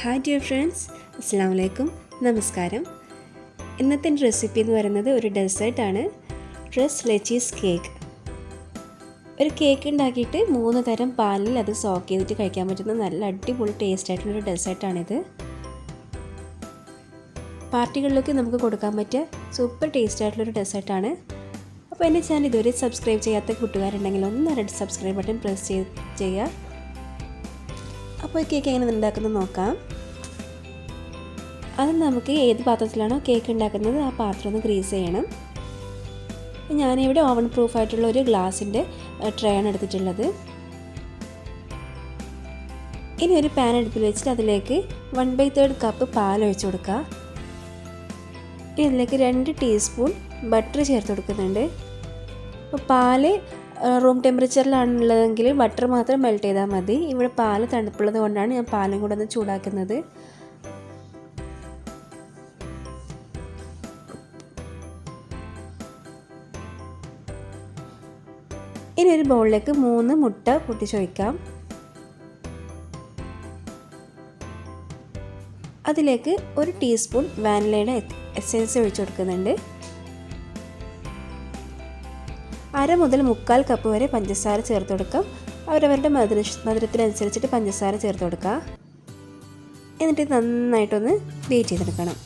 Hi dear friends, അസ്സലാമു അലൈക്കും, നമസ്കാരം. ഇന്നത്തെ റെസിപ്പി എന്ന് പറയുന്നത് ഒരു ഡെസേർട്ടാണ്, ലെച്ചീസ് കേക്ക്. ഒരു കേക്ക് ഉണ്ടാക്കിയിട്ട് 3 തരം പാലിൽ അത് സോക്ക് ചെയ്തിട്ട് കഴിക്കാൻ പറ്റുന്ന നല്ല അടിപൊളി ടേസ്റ്റ് ആയിട്ടുള്ളൊരു ഡെസേർട്ടാണിത്. പാർട്ടികളിലൊക്കെ നമുക്ക് കൊടുക്കാൻ പറ്റിയ സൂപ്പർ ടേസ്റ്റ് ആയിട്ടുള്ളൊരു ഡെസേർട്ടാണ്. അപ്പോൾ എൻ്റെ ചാനൽ ഇതുവരെ സബ്സ്ക്രൈബ് ചെയ്യാത്ത കൂട്ടുകാരുണ്ടെങ്കിൽ ഒന്ന് റെഡ് സബ്സ്ക്രൈബ് ബട്ടൺ പ്രസ് ചെയ്യുക. അപ്പോൾ ഈ കേക്ക് എങ്ങനെ ഉണ്ടാക്കുന്നത് നോക്കാം. അത് നമുക്ക് ഏത് പാത്രത്തിലാണോ കേക്ക് ഉണ്ടാക്കുന്നത് ആ പാത്രം ഒന്ന് ഗ്രീസ് ചെയ്യണം. ഞാനിവിടെ ഓവൻ പ്രൂഫ് ആയിട്ടുള്ള ഒരു ഗ്ലാസിൻ്റെ ട്രേ ആണ് എടുത്തിട്ടുള്ളത്. ഇനി ഒരു പാൻ അടുപ്പിൽ വെച്ചിട്ട് അതിലേക്ക് 1/3 കപ്പ് പാൽ ഒഴിച്ചു കൊടുക്കുക. ഇനി ഇതിലേക്ക് 2 ടീസ്പൂൺ ബട്ടർ ചേർത്ത് കൊടുക്കുന്നുണ്ട്. അപ്പോൾ പാല് റൂം ടെമ്പറേച്ചറിലാണുള്ളതെങ്കിൽ ബട്ടർ മാത്രം മെൽറ്റ് ചെയ്താൽ മതി. ഇവിടെ പാല് തണുപ്പുള്ളത് കൊണ്ടാണ് ഞാൻ പാലും കൂടെ ഒന്ന് ചൂടാക്കുന്നത്. ഇനി ഒരു ബൗളിലേക്ക് 3 മുട്ട പൊട്ടിച്ചൊഴിക്കാം. അതിലേക്ക് 1 ടീസ്പൂൺ വാനിലയുടെ എസൻസ് ഒഴിച്ചു കൊടുക്കുന്നുണ്ട്. 1/2 മുതൽ 1/4 കപ്പ് വരെ പഞ്ചസാര ചേർത്ത് കൊടുക്കാം. അവരവരുടെ മധുരത്തിനനുസരിച്ചിട്ട് പഞ്ചസാര ചേർത്ത് കൊടുക്കുക. എന്നിട്ട് നന്നായിട്ടൊന്ന് ബീറ്റ് ചെയ്തെടുക്കണം.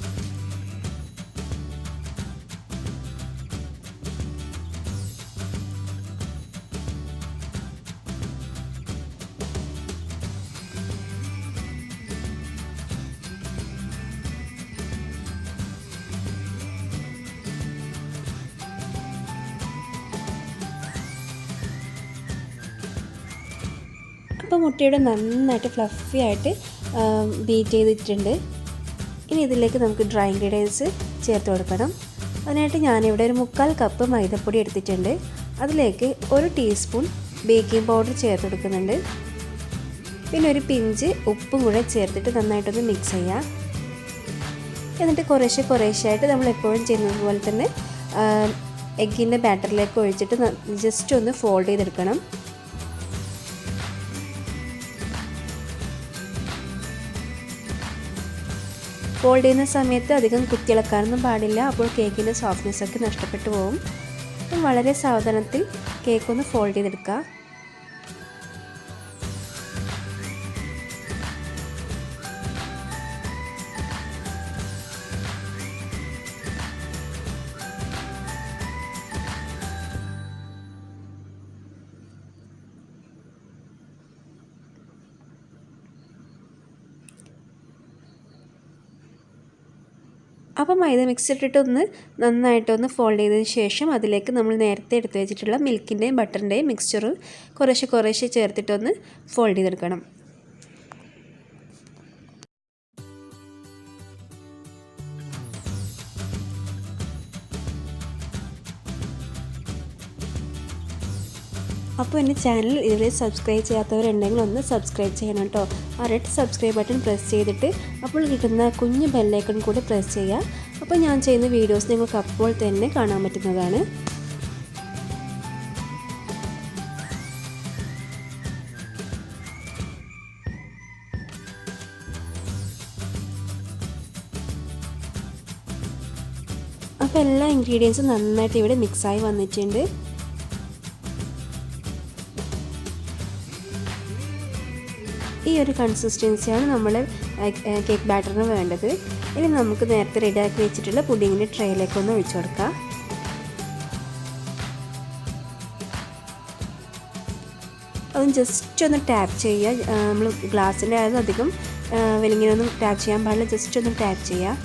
അപ്പോൾ മുട്ടയുടെ നന്നായിട്ട് ഫ്ലഫി ആയിട്ട് ബീറ്റ് ചെയ്തിട്ടുണ്ട്. ഇനി ഇതിലേക്ക് നമുക്ക് ഡ്രൈ ഇൻഗ്രീഡിയൻസ് ചേർത്ത് കൊടുക്കണം. അതിനായിട്ട് ഞാനിവിടെ ഒരു 1/4 കപ്പ് മൈദപ്പൊടി എടുത്തിട്ടുണ്ട്. അതിലേക്ക് 1 ടീസ്പൂൺ ബേക്കിംഗ് പൗഡർ ചേർത്ത് കൊടുക്കുന്നുണ്ട്. പിന്നെ ഒരു പിഞ്ച് ഉപ്പും കൂടെ ചേർത്തിട്ട് നന്നായിട്ടൊന്ന് മിക്സ് ചെയ്യാം. എന്നിട്ട് കുറേശ്ശെയായിട്ട് നമ്മൾ എപ്പോഴും ചെയ്യുന്നത് പോലെ തന്നെ എഗ്ഗിൻ്റെ ബാറ്ററിലേക്ക് ഒഴിച്ചിട്ട് ജസ്റ്റ് ഒന്ന് ഫോൾഡ് ചെയ്തെടുക്കണം. ഫോൾഡ് ചെയ്യുന്ന സമയത്ത് അധികം കുത്തിയിളക്കാനൊന്നും പാടില്ല, അപ്പോൾ കേക്കിൻ്റെ സോഫ്റ്റ്നെസ്സൊക്കെ നഷ്ടപ്പെട്ടു പോകും. അപ്പം വളരെ സാവധാനത്തിൽ കേക്കൊന്ന് ഫോൾഡ് ചെയ്തെടുക്കുക. അപ്പോൾ മൈദ മിക്സ് ഇട്ടിട്ടൊന്ന് നന്നായിട്ടൊന്ന് ഫോൾഡ് ചെയ്തതിന് ശേഷം അതിലേക്ക് നമ്മൾ നേരത്തെ എടുത്ത് വെച്ചിട്ടുള്ള മിൽക്കിൻ്റെയും ബട്ടറിൻ്റെയും മിക്സ്ചർ കുറേശ്ശെ ചേർത്തിട്ടൊന്ന് ഫോൾഡ് ചെയ്തെടുക്കണം. അപ്പോൾ എൻ്റെ ചാനൽ ഇതുവരെ സബ്സ്ക്രൈബ് ചെയ്യാത്തവരുണ്ടെങ്കിൽ ഒന്ന് സബ്സ്ക്രൈബ് ചെയ്യണം കേട്ടോ. ആ റെഡ് സബ്സ്ക്രൈബ് ബട്ടൺ പ്രസ് ചെയ്തിട്ട് അപ്പോൾ കിട്ടുന്ന കുഞ്ഞ് ബെല്ലൈക്കൺ കൂടി പ്രസ് ചെയ്യുക. അപ്പോൾ ഞാൻ ചെയ്യുന്ന വീഡിയോസ് നിങ്ങൾക്ക് അപ്പോൾ തന്നെ കാണാൻ പറ്റുന്നതാണ്. അപ്പോൾ എല്ലാ ഇൻഗ്രീഡിയൻസും നന്നായിട്ട് ഇവിടെ മിക്സായി വന്നിട്ടുണ്ട്. ഈ ഒരു കൺസിസ്റ്റൻസിയാണ് നമ്മൾ കേക്ക് ബാറ്ററിന് വേണ്ടത്. ഇനി നമുക്ക് നേരത്തെ റെഡിയാക്കി വെച്ചിട്ടുള്ള പുഡിങ്ങിൻ്റെ ട്രേയിലേക്കൊന്ന് ഒഴിച്ചു കൊടുക്കാം. അതൊന്ന് ജസ്റ്റ് ഒന്ന് ടാപ്പ് ചെയ്യുക. നമ്മൾ ഗ്ലാസ്സിൻ്റെ ആയത് അധികം വെലിങ്ങിനൊന്നും ടാപ്പ് ചെയ്യാൻ പാടില്ല, ജസ്റ്റ് ഒന്ന് ടാപ്പ് ചെയ്യുക.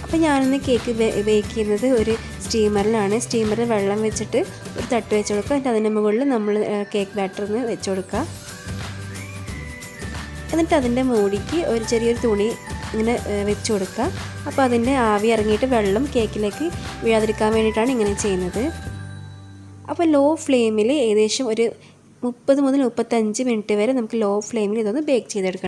അപ്പോൾ ഞാനിന്ന് കേക്ക് ബേക്ക് ചെയ്യുന്നത് ഒരു സ്റ്റീമറിലാണ്. സ്റ്റീമറിൽ വെള്ളം വെച്ചിട്ട് ഒരു തട്ട് വെച്ച് കൊടുക്കുക. എന്നിട്ട് അതിൻ്റെ മുകളിൽ നമ്മൾ കേക്ക് ബാറ്ററിന് വെച്ച് കൊടുക്കുക. എന്നിട്ട് അതിൻ്റെ മൂടിക്ക് ഒരു ചെറിയൊരു തുണി ഇങ്ങനെ വെച്ച് കൊടുക്കുക. അപ്പോൾ അതിൻ്റെ ആവി ഇറങ്ങിയിട്ട് വെള്ളം കേക്കിലേക്ക് വീഴാതിരിക്കാൻ വേണ്ടിയിട്ടാണ് ഇങ്ങനെ ചെയ്യുന്നത്. അപ്പോൾ ലോ ഫ്ലെയിമിൽ ഏകദേശം ഒരു 30 മുതൽ 35 മിനിറ്റ് വരെ നമുക്ക് ലോ ഫ്ലെയിമിൽ ഇതൊന്ന് ബേക്ക് ചെയ്തെടുക്കണം.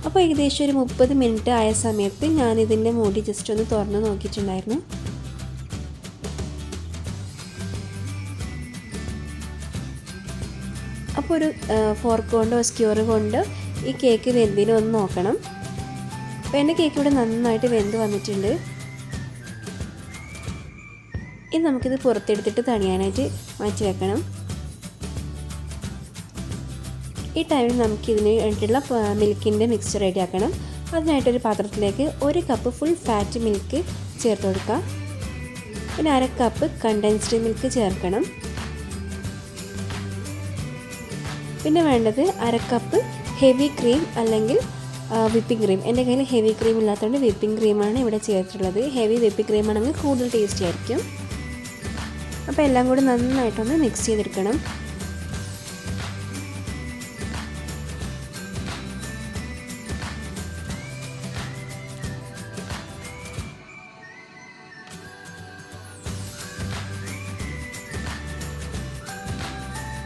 അപ്പോൾ ഏകദേശം ഒരു 30 മിനിറ്റ് ആയ സമയത്ത് ഞാനിതിൻ്റെ മൂടി ജസ്റ്റ് ഒന്ന് തുറന്ന് നോക്കിയിട്ടുണ്ടായിരുന്നു. അപ്പോൾ ഒരു ഫോർക്ക് കൊണ്ടോ സ്ക്യൂർ കൊണ്ടോ ഈ കേക്ക് വെന്തിനോ ഒന്ന് നോക്കണം. അപ്പോൾ എൻ്റെ കേക്ക് ഇവിടെ നന്നായിട്ട് വെന്ത് വന്നിട്ടുണ്ട്. ഇനി നമുക്കിത് പുറത്തെടുത്തിട്ട് തണിയാനായിട്ട് മാറ്റി വെക്കണം. ഈ ടൈമിൽ നമുക്കിതിന് വേണ്ടിയിട്ടുള്ള മിൽക്കിൻ്റെ മിക്സ്ചർ റെഡിയാക്കണം. അതിനായിട്ടൊരു പാത്രത്തിലേക്ക് 1 കപ്പ് ഫുൾ ഫാറ്റ് മിൽക്ക് ചേർത്ത് കൊടുക്കുക. പിന്നെ 1/2 കപ്പ് കണ്ടൻസ്ഡ് മിൽക്ക് ചേർക്കണം. പിന്നെ വേണ്ടത് 1/2 കപ്പ് ഹെവി ക്രീം അല്ലെങ്കിൽ വിപ്പിംഗ് ക്രീം. എൻ്റെ കയ്യിൽ ഹെവി ക്രീം ഇല്ലാത്തതുകൊണ്ട് വിപ്പിംഗ് ക്രീമാണ് ഇവിടെ ചേർത്തിട്ടുള്ളത്. ഹെവി വിപ്പിംഗ് ക്രീം ആണെങ്കിൽ കൂടുതൽ ടേസ്റ്റി ആയിരിക്കും. അപ്പോൾ എല്ലാം കൂടി നന്നായിട്ടൊന്ന് മിക്സ് ചെയ്തെടുക്കണം.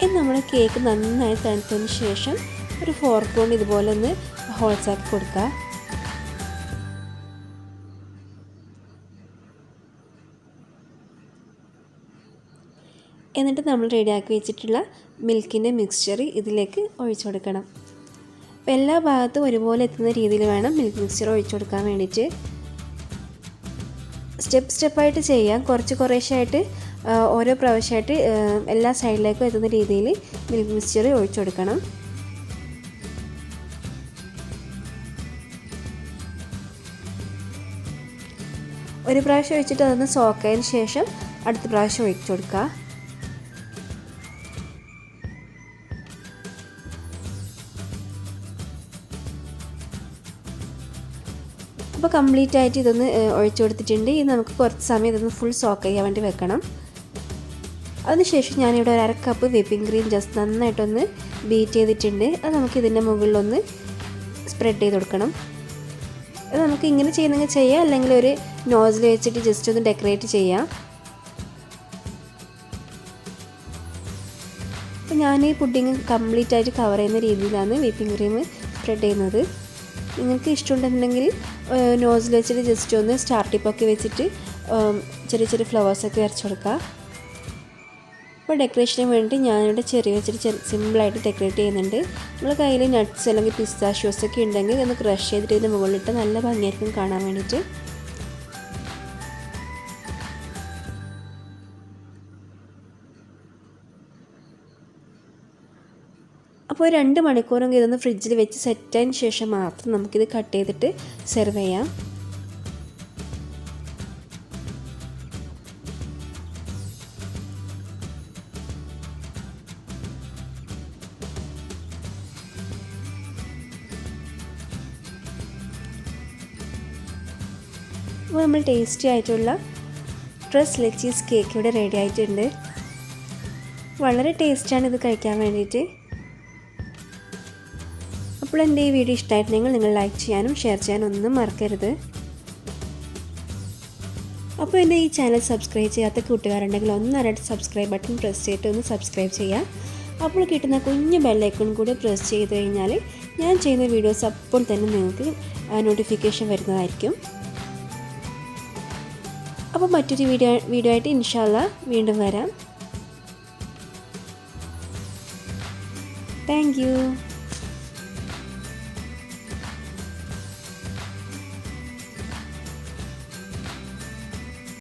ഇനി നമ്മുടെ കേക്ക് നന്നായി തണുത്തതിന് ശേഷം ഒരു ഫോർക്ക് കൊണ്ട് ഇതുപോലെ ഒന്ന് ഹോൾസ് ആക്കി കൊടുക്കുക. എന്നിട്ട് നമ്മൾ റെഡിയാക്കി വെച്ചിട്ടുള്ള മിൽക്കിൻ്റെ മിക്സ്ചർ ഇതിലേക്ക് ഒഴിച്ചു കൊടുക്കണം. അപ്പോൾ എല്ലാ ഭാഗത്തും ഒരുപോലെ എത്തുന്ന രീതിയിൽ വേണം മിൽക്ക് മിക്സ്ചർ ഒഴിച്ചു കൊടുക്കാൻ വേണ്ടിയിട്ട്. സ്റ്റെപ്പായിട്ട് ചെയ്യാം. കുറേശ്ശായിട്ട് ഓരോ പ്രാവശ്യമായിട്ട് എല്ലാ സൈഡിലേക്കും എത്തുന്ന രീതിയിൽ മിൽക്ക് മിക്സ്ചർ ഒഴിച്ചു കൊടുക്കണം. ഒരു പ്രാവശ്യം ഒഴിച്ചിട്ട് അതൊന്ന് സോക്കായതിന് ശേഷം അടുത്ത പ്രാവശ്യം ഒഴിച്ചു കൊടുക്കുക. അപ്പോൾ കംപ്ലീറ്റ് ആയിട്ട് ഇതൊന്ന് ഒഴിച്ചു കൊടുത്തിട്ടുണ്ട്. ഇത് നമുക്ക് കുറച്ച് സമയം ഇതൊന്ന് ഫുൾ സോക്ക് ചെയ്യാൻ വേണ്ടി വെക്കണം. അതിനുശേഷം ഞാനിവിടെ 1/2 കപ്പ് വിപ്പിംഗ് ക്രീം ജസ്റ്റ് നന്നായിട്ടൊന്ന് ബീറ്റ് ചെയ്തിട്ടുണ്ട്. അത് നമുക്ക് ഇതിൻ്റെ മുകളിലൊന്ന് സ്പ്രെഡ് ചെയ്ത് കൊടുക്കണം. അത് നമുക്ക് ഇങ്ങനെ ചെയ്യുന്നെങ്കിൽ ചെയ്യാം, അല്ലെങ്കിൽ ഒരു നോസിൽ വെച്ചിട്ട് ജസ്റ്റ് ഒന്ന് ഡെക്കറേറ്റ് ചെയ്യാം. അപ്പോൾ ഞാൻ ഈ പുഡിങ് കംപ്ലീറ്റ് ആയിട്ട് കവർ ചെയ്യുന്ന രീതിയിലാണ് വിപ്പിംഗ് ക്രീം സ്പ്രെഡ് ചെയ്യുന്നത്. നിങ്ങൾക്ക് ഇഷ്ടമുണ്ടെന്നുണ്ടെങ്കിൽ നോസിൽ വെച്ചിട്ട് ജസ്റ്റ് ഒന്ന് സ്റ്റാർ ടിപ്പൊക്കെ വെച്ചിട്ട് ചെറിയ ഫ്ലവേഴ്സൊക്കെ വരച്ച് കൊടുക്കുക. അപ്പോൾ ഡെക്കറേഷന് വേണ്ടി ഞാനിവിടെ ചെറിയ വെച്ചിട്ട് സിമ്പിളായിട്ട് ഡെക്കറേറ്റ് ചെയ്യുന്നുണ്ട്. നമ്മുടെ കയ്യിൽ നട്ട്സ് അല്ലെങ്കിൽ പിസ്താഷ്യോസൊക്കെ ഉണ്ടെങ്കിൽ ഒന്ന് ക്രഷ് ചെയ്തിട്ട് ഇതിന് മുകളിലിട്ട് നല്ല ഭംഗിയായിരിക്കും കാണാൻ വേണ്ടിയിട്ട്. അപ്പോൾ 2 മണിക്കൂറെങ്കിലും ഇതൊന്ന് ഫ്രിഡ്ജിൽ വെച്ച് സെറ്റായതിന് ശേഷം മാത്രം നമുക്കിത് കട്ട് ചെയ്തിട്ട് സെർവ് ചെയ്യാം. അപ്പോൾ നമ്മൾ ടേസ്റ്റി ആയിട്ടുള്ള ഡ്രസ് ലെച്ചീസ് കേക്ക് ഇവിടെ റെഡി ആയിട്ടുണ്ട്. വളരെ ടേസ്റ്റാണ് ഇത് കഴിക്കാൻ വേണ്ടിയിട്ട്. അപ്പോൾ എൻ്റെ ഈ വീഡിയോ ഇഷ്ടമായിട്ടുണ്ടെങ്കിൽ നിങ്ങൾ ലൈക്ക് ചെയ്യാനും ഷെയർ ചെയ്യാനും ഒന്നും മറക്കരുത്. അപ്പോൾ എൻ്റെ ഈ ചാനൽ സബ്സ്ക്രൈബ് ചെയ്യാത്ത കൂട്ടുകാരുണ്ടെങ്കിൽ ഒന്നരട്ട് സബ്സ്ക്രൈബ് ബട്ടൺ പ്രസ് ചെയ്തിട്ട് ഒന്ന് സബ്സ്ക്രൈബ് ചെയ്യാം. അപ്പോൾ കിട്ടുന്ന കുഞ്ഞു ബെല്ലൈക്കൺ കൂടി പ്രസ് ചെയ്ത് കഴിഞ്ഞാൽ ഞാൻ ചെയ്യുന്ന വീഡിയോസ് അപ്പോൾ തന്നെ നിങ്ങൾക്ക് നോട്ടിഫിക്കേഷൻ വരുന്നതായിരിക്കും. അപ്പോൾ മറ്റൊരു വീഡിയോ ആയിട്ട് ഇൻഷാ അല്ലാഹ് വീണ്ടും വരാം. Thank you.